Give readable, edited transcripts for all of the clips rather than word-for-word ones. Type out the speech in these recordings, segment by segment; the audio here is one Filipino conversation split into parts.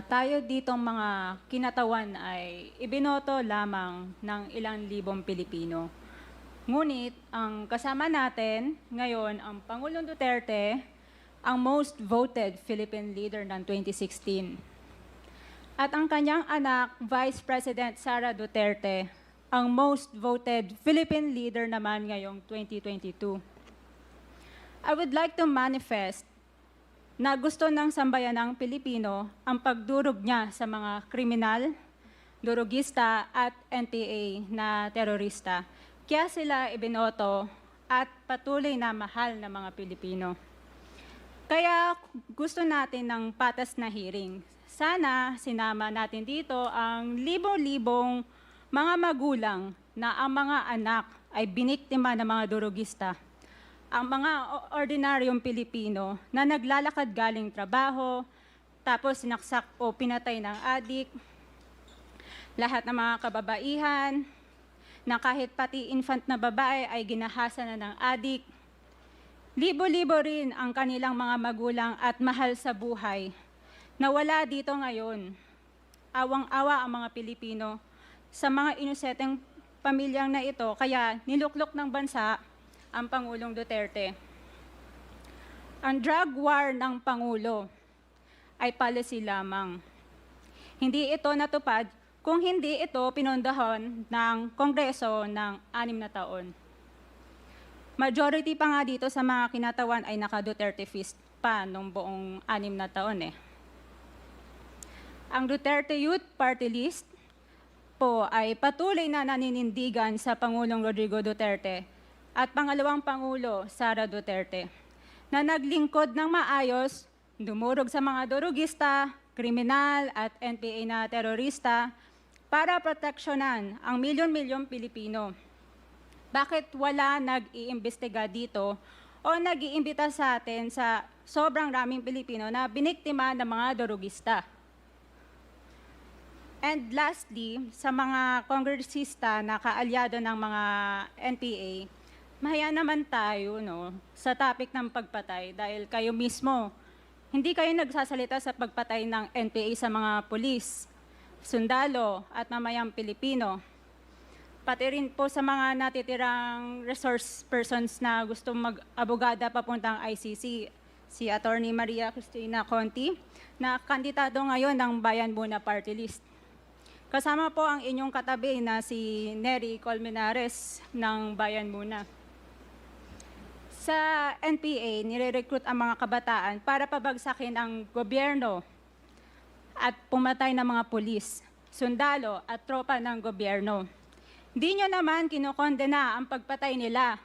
Tayo ditong mga kinatawan ay ibinoto lamang ng ilang libong Pilipino. Ngunit ang kasama natin ngayon ang Pangulong Duterte, ang most voted Philippine leader ng 2016. At ang kanyang anak, Vice President Sara Duterte, ang most voted Philippine leader naman ngayong 2022. I would like to manifest na gusto ng sambayanang Pilipino ang pagdurog niya sa mga kriminal, durugista at NPA na terorista. Kaya sila ibinoto at patuloy na mahal ng mga Pilipino. Kaya gusto natin ng patas na hearing. Sana sinama natin dito ang libo-libong mga magulang na ang mga anak ay biniktima ng mga durugista. Ang mga ordinaryong Pilipino na naglalakad galing trabaho, tapos sinaksak o pinatay ng adik, lahat ng mga kababaihan, na kahit pati infant na babae ay ginahasa na ng adik. Libo-libo rin ang kanilang mga magulang at mahal sa buhay na wala dito ngayon. Awang-awa ang mga Pilipino sa mga inosenteng pamilyang na ito, kaya niluklok ng bansa ang Pangulong Duterte. Ang drug war ng Pangulo ay policy lamang. Hindi ito natupad kung hindi ito pinondohan ng Kongreso ng 6 na taon. Majority pa nga dito sa mga kinatawan ay naka-Duterte fist pa nung buong 6 na taon eh. Ang Duterte Youth Party List po ay patuloy na naninindigan sa Pangulong Rodrigo Duterte at pangalawang Pangulo, Sara Duterte, na naglingkod ng maayos, dumurog sa mga durugista, kriminal at NPA na terorista para proteksyonan ang milyon-milyong Pilipino. Bakit wala nag-iimbestiga dito o nag-iimbita sa atin sa sobrang raming Pilipino na biniktima ng mga durugista? And lastly, sa mga kongresista na kaalyado ng mga NPA, mahaya naman tayo sa topic ng pagpatay dahil kayo mismo, hindi kayo nagsasalita sa pagpatay ng NPA sa mga pulis, sundalo at mamayang Pilipino. Pati rin po sa mga natitirang resource persons na gusto mag-abogada papuntang ICC, si Attorney Maria Cristina Conti, na kandidato ngayon ng Bayan Muna Party List. Kasama po ang inyong katabi na si Nery Colmenares ng Bayan Muna. Sa NPA, nire-recruit ang mga kabataan para pabagsakin ang gobyerno at pumatay ng mga pulis, sundalo at tropa ng gobyerno. Di nyo naman kinokondena ang pagpatay nila.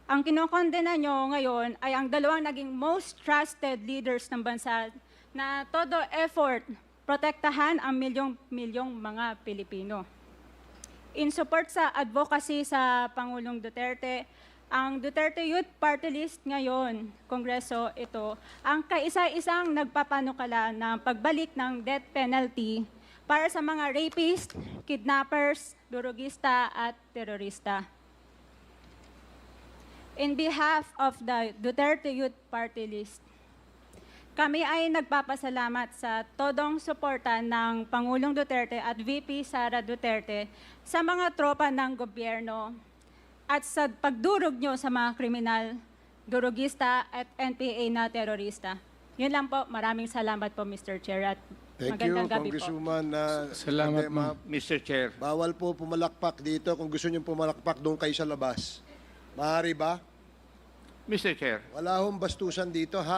Ang kinokondena nyo ngayon ay ang dalawang naging most trusted leaders ng bansa na todo effort protektahan ang milyong-milyong mga Pilipino. In support sa advocacy sa Pangulong Duterte, ang Duterte Youth Party List ngayon, Kongreso ito, ang kaisa-isang nagpapanukala ng pagbalik ng death penalty para sa mga rapist, kidnappers, durugista at terorista. In behalf of the Duterte Youth Party List, kami ay nagpapasalamat sa todong suporta ng Pangulong Duterte at VP Sara Duterte sa mga tropa ng gobyerno at sa pagdurog nyo sa mga kriminal, durugista at NPA na terorista. Yun lang po. Maraming salamat po, Mr. Chair. At magandang gabi po. Congresswoman. Salamat, ma'am. Mr. Chair. Bawal po pumalakpak dito. Kung gusto nyo pumalakpak, doon kayo sa labas. Maaari ba? Mr. Chair. Wala hong bastusan dito, ha?